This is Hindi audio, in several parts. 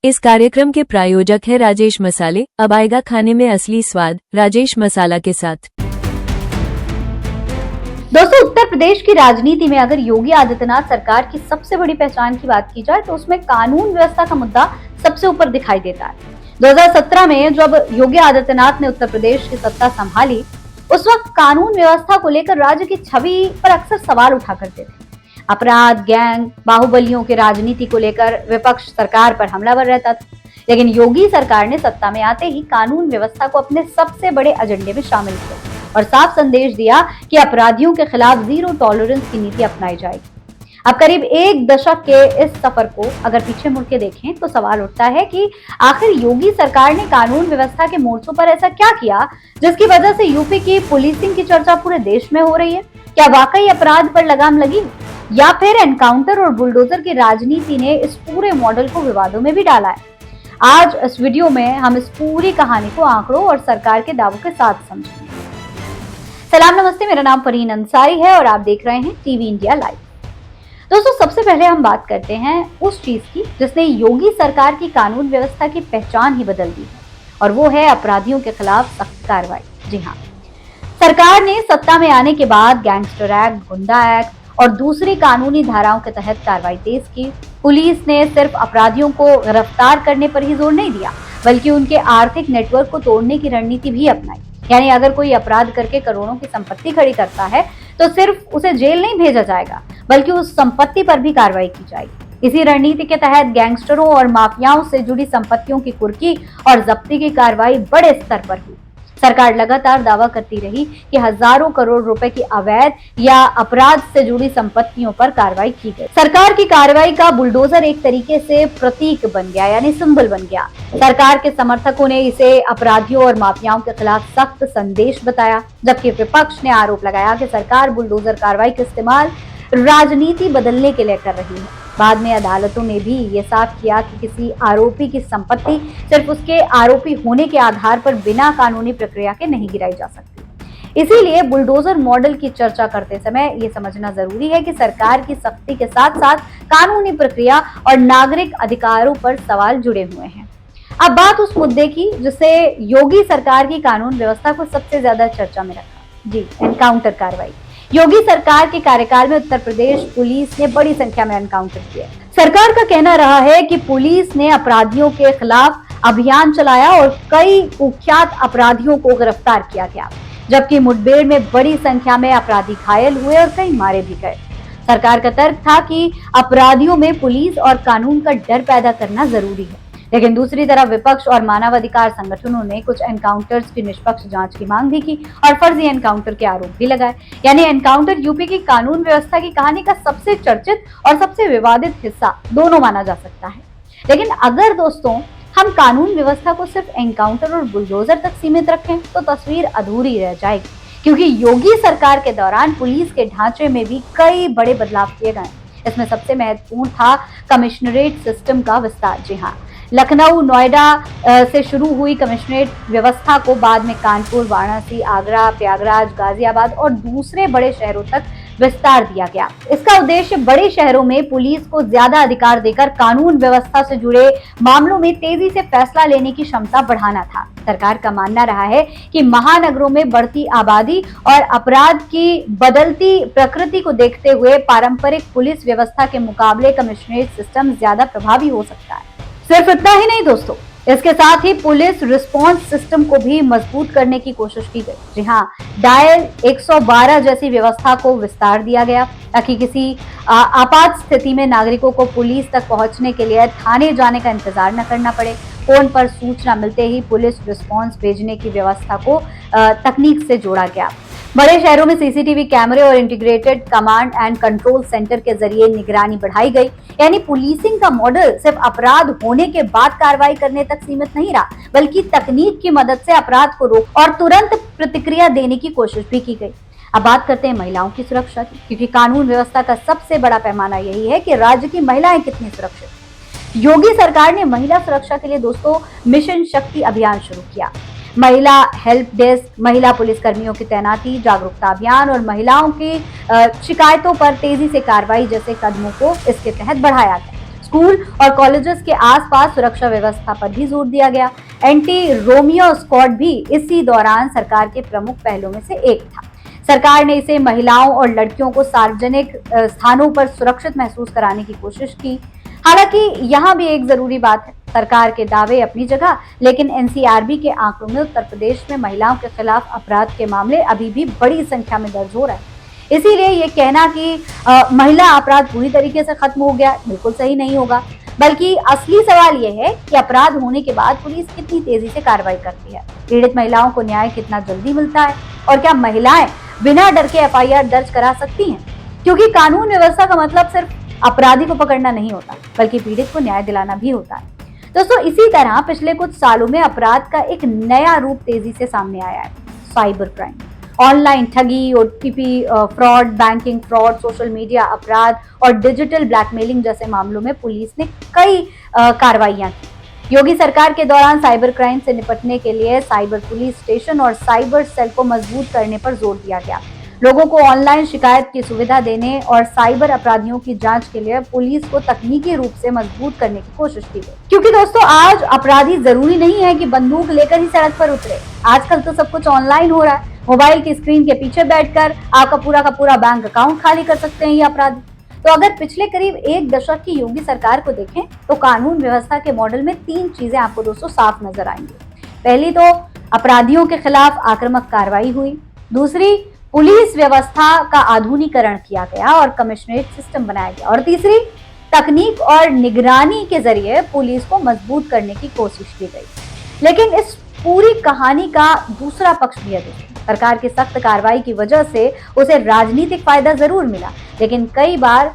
इस कार्यक्रम के प्रायोजक है राजेश मसाले। अब आएगा खाने में असली स्वाद राजेश मसाला के साथ। दोस्तों, उत्तर प्रदेश की राजनीति में अगर योगी आदित्यनाथ सरकार की सबसे बड़ी पहचान की बात की जाए तो उसमें कानून व्यवस्था का मुद्दा सबसे ऊपर दिखाई देता है। 2017 में जब योगी आदित्यनाथ ने उत्तर प्रदेश की सत्ता संभाली, उस वक्त कानून व्यवस्था को लेकर राज्य की छवि पर अक्सर सवाल उठा करते थे। अपराध, गैंग, बाहुबलियों की राजनीति को लेकर विपक्ष सरकार पर हमलावर रहता था। लेकिन योगी सरकार ने सत्ता में आते ही कानून व्यवस्था को अपने सबसे बड़े एजेंडे में शामिल किया और साफ संदेश दिया कि अपराधियों के खिलाफ जीरो टॉलरेंस की नीति अपनाई जाएगी। अब करीब एक दशक के इस सफर को अगर पीछे मुड़ के देखें तो सवाल उठता है कि आखिर योगी सरकार ने कानून व्यवस्था के मोर्चों पर ऐसा क्या किया जिसकी वजह से यूपी की पुलिसिंग की चर्चा पूरे देश में हो रही है। क्या वाकई अपराध पर लगाम लगी या फिर एनकाउंटर और बुलडोजर की राजनीति ने इस पूरे मॉडल को विवादों में भी डाला है। आज इस वीडियो में हम इस पूरी कहानी को आंकड़ों और सरकार के दावों के साथ समझेंगे। सलाम नमस्ते, मेरा नाम फरीन अंसारी है और आप देख रहे हैं टीवी इंडिया लाइव। दोस्तों, सबसे पहले हम बात करते हैं उस चीज की जिसने योगी सरकार की कानून व्यवस्था की पहचान ही बदल दी है और वो है अपराधियों के खिलाफ सख्त कार्रवाई। जी हाँ, सरकार ने सत्ता में आने के बाद गैंगस्टर एक्ट, गुंडा एक्ट और दूसरी कानूनी धाराओं के तहत कार्रवाई तेज की। पुलिस ने सिर्फ अपराधियों को गिरफ्तार करने पर ही जोर नहीं दिया, बल्कि उनके आर्थिक नेटवर्क को तोड़ने की रणनीति भी अपनाई। यानी अगर कोई अपराध करके करोड़ों की संपत्ति खड़ी करता है तो सिर्फ उसे जेल नहीं भेजा जाएगा, बल्कि उस संपत्ति पर भी कार्रवाई की जाएगी। इसी रणनीति के तहत गैंगस्टरों और माफियाओं से जुड़ी संपत्तियों की कुर्की और जब्ती की कार्रवाई बड़े स्तर पर हुई। सरकार लगातार दावा करती रही कि हजारों करोड़ रुपए की अवैध या अपराध से जुड़ी संपत्तियों पर कार्रवाई की गई। सरकार की कार्रवाई का बुलडोजर एक तरीके से प्रतीक बन गया, यानी सिंबल बन गया। सरकार के समर्थकों ने इसे अपराधियों और माफियाओं के खिलाफ सख्त संदेश बताया, जबकि विपक्ष ने आरोप लगाया कि सरकार बुलडोजर कार्रवाई का इस्तेमाल राजनीति बदलने के लिए कर रही है। बाद में अदालतों ने भी ये साफ किया कि किसी आरोपी की संपत्ति सिर्फ उसके आरोपी होने के आधार पर बिना कानूनी प्रक्रिया के नहीं गिराई जा सकती। इसीलिए बुलडोजर मॉडल की चर्चा करते समय ये समझना जरूरी है कि सरकार की सख्ती के साथ साथ कानूनी प्रक्रिया और नागरिक अधिकारों पर सवाल जुड़े हुए हैं। अब बात उस मुद्दे की जिससे योगी सरकार की कानून व्यवस्था को सबसे ज्यादा चर्चा में रखा। जी, एनकाउंटर कार्रवाई। योगी सरकार के कार्यकाल में उत्तर प्रदेश पुलिस ने बड़ी संख्या में एनकाउंटर किए। सरकार का कहना रहा है कि पुलिस ने अपराधियों के खिलाफ अभियान चलाया और कई कुख्यात अपराधियों को गिरफ्तार किया गया, जबकि मुठभेड़ में बड़ी संख्या में अपराधी घायल हुए और कई मारे भी गए। सरकार का तर्क था कि अपराधियों में पुलिस और कानून का डर पैदा करना जरूरी है, लेकिन दूसरी तरफ विपक्ष और मानवाधिकार संगठनों ने कुछ एनकाउंटर्स की निष्पक्ष जांच की मांग भी की और फर्जी एनकाउंटर के आरोप भी लगाए। यानी एनकाउंटर यूपी की कानून व्यवस्था की कहानी का सबसे चर्चित और सबसे विवादित हिस्सा दोनों माना जा सकता है। लेकिन अगर दोस्तों हम कानून व्यवस्था को सिर्फ एनकाउंटर और बुलडोजर तक सीमित रखें तो तस्वीर अधूरी रह जाएगी, क्योंकि योगी सरकार के दौरान पुलिस के ढांचे में भी कई बड़े बदलाव किए गए। इसमें सबसे महत्वपूर्ण था कमिश्नरेट सिस्टम का विस्तार। जी हाँ, लखनऊ, नोएडा से शुरू हुई कमिश्नरेट व्यवस्था को बाद में कानपुर, वाराणसी, आगरा, प्रयागराज, गाजियाबाद और दूसरे बड़े शहरों तक विस्तार दिया गया। इसका उद्देश्य बड़े शहरों में पुलिस को ज्यादा अधिकार देकर कानून व्यवस्था से जुड़े मामलों में तेजी से फैसला लेने की क्षमता बढ़ाना था। सरकार का मानना रहा है कि महानगरों में बढ़ती आबादी और अपराध की बदलती प्रकृति को देखते हुए पारंपरिक पुलिस व्यवस्था के मुकाबले कमिश्नरेट सिस्टम ज्यादा प्रभावी हो सकता है। सिर्फ इतना ही नहीं दोस्तों, इसके साथ ही पुलिस रिस्पांस सिस्टम को भी मजबूत करने की कोशिश की गई। जी हाँ, डायल 112 जैसी व्यवस्था को विस्तार दिया गया ताकि किसी आपात स्थिति में नागरिकों को पुलिस तक पहुंचने के लिए थाने जाने का इंतजार न करना पड़े। फोन पर सूचना मिलते ही पुलिस रिस्पांस भेजने की व्यवस्था को तकनीक से जोड़ा गया। बड़े शहरों में सीसीटीवी कैमरे और integrated command and control centre के जरिए निगरानी बढ़ाई गई। यानी पुलिसिंग का मॉडल सिर्फ अपराध होने के बाद कार्रवाई करने तक सीमित नहीं रहा, बल्कि तकनीक की मदद से अपराध को रोक और तुरंत प्रतिक्रिया देने की कोशिश भी की गई। अब बात करते हैं महिलाओं की सुरक्षा की, क्योंकि कानून व्यवस्था का सबसे बड़ा पैमाना यही है कि राज्य की महिलाएं कितनी सुरक्षित। योगी सरकार ने महिला सुरक्षा के लिए दोस्तों मिशन शक्ति अभियान शुरू किया। महिला हेल्प डेस्क, महिला पुलिस कर्मियों की तैनाती, जागरूकता अभियान और महिलाओं की शिकायतों पर तेजी से कार्रवाई जैसे कदमों को इसके तहत बढ़ाया गया। स्कूल और कॉलेजेस के आसपास सुरक्षा व्यवस्था पर भी जोर दिया गया। एंटी रोमियो स्क्वाड भी इसी दौरान सरकार के प्रमुख पहलों में से एक था। सरकार ने इसे महिलाओं और लड़कियों को सार्वजनिक स्थानों पर सुरक्षित महसूस कराने की कोशिश की। हालांकि यहाँ भी एक जरूरी बात है, सरकार के दावे अपनी जगह, लेकिन एनसीआरबी के आंकड़ों में उत्तर प्रदेश में महिलाओं के खिलाफ अपराध के मामले अभी भी बड़ी संख्या में दर्ज हो रहे हैं। इसीलिए ये कहना कि महिला अपराध पूरी तरीके से खत्म हो गया बिल्कुल सही नहीं होगा, बल्कि असली सवाल यह है कि अपराध होने के बाद पुलिस कितनी तेजी से कार्रवाई करती है, पीड़ित महिलाओं को न्याय कितना जल्दी मिलता है और क्या महिलाएं बिना डर के एफआईआर दर्ज करा सकती हैं, क्योंकि कानून व्यवस्था का मतलब सिर्फ अपराधी को पकड़ना नहीं होता, बल्कि पीड़ित को न्याय दिलाना भी होता है। दोस्तों, इसी तरह पिछले कुछ सालों में अपराध का एक नया रूप तेजी से सामने आया है, साइबर क्राइम। ऑनलाइन ठगी, OTP fraud, banking fraud, social media अपराध और डिजिटल ब्लैकमेलिंग जैसे मामलों में पुलिस ने कई कार्रवाइयां की। योगी सरकार के दौरान साइबर क्राइम से निपटने के लिए साइबर पुलिस स्टेशन और साइबर सेल को मजबूत करने पर जोर दिया गया। लोगों को ऑनलाइन शिकायत की सुविधा देने और साइबर अपराधियों की जांच के लिए पुलिस को तकनीकी रूप से मजबूत करने की कोशिश की गई। क्योंकि दोस्तों, आज अपराधी जरूरी नहीं है कि बंदूक लेकर ही सड़क पर उतरे। आजकल तो सब कुछ ऑनलाइन हो रहा है। मोबाइल की स्क्रीन के पीछे बैठकर आपका पूरा का पूरा बैंक अकाउंट खाली कर सकते हैं ये अपराधी। तो अगर पिछले करीब एक दशक की योगी सरकार को देखें तो कानून व्यवस्था के मॉडल में 3 चीजें आपको दोस्तों साफ नजर आएंगी। पहली तो अपराधियों के खिलाफ आक्रामक कार्रवाई हुई। दूसरी, पुलिस व्यवस्था का आधुनिकीकरण किया गया और कमिश्नरेट सिस्टम बनाया गया। और तीसरी, तकनीक और निगरानी के जरिए पुलिस को मजबूत करने की कोशिश की गई। लेकिन इस पूरी कहानी का दूसरा पक्ष भी है दोस्तों। सरकार की सख्त कार्रवाई की वजह से उसे राजनीतिक फायदा जरूर मिला, लेकिन कई बार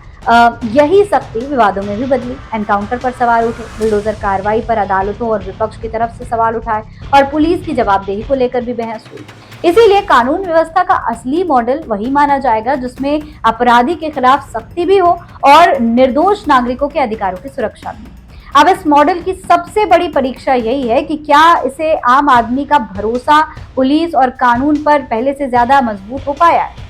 यही सख्ती विवादों में भी बदली। एनकाउंटर पर सवाल उठे, बुलडोजर कार्रवाई पर अदालतों और विपक्ष की तरफ से सवाल उठाए और पुलिस की जवाबदेही को लेकर भी बहस हुई। इसीलिए कानून व्यवस्था का असली मॉडल वही माना जाएगा जिसमें अपराधी के खिलाफ सख्ती भी हो और निर्दोष नागरिकों के अधिकारों की सुरक्षा भी। अब इस मॉडल की सबसे बड़ी परीक्षा यही है कि क्या इसे आम आदमी का भरोसा पुलिस और कानून पर पहले से ज्यादा मजबूत हो पाया है।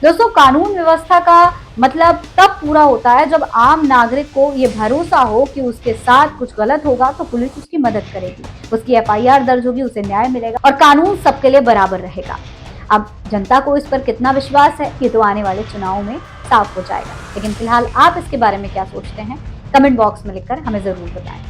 दोस्तों, कानून व्यवस्था का मतलब तब पूरा होता है जब आम नागरिक को ये भरोसा हो कि उसके साथ कुछ गलत होगा तो पुलिस उसकी मदद करेगी, उसकी एफआईआर दर्ज होगी, उसे न्याय मिलेगा और कानून सबके लिए बराबर रहेगा। अब जनता को इस पर कितना विश्वास है ये तो आने वाले चुनाव में साफ हो जाएगा। लेकिन फिलहाल आप इसके बारे में क्या सोचते हैं, कमेंट बॉक्स में लिखकर हमें जरूर बताएं।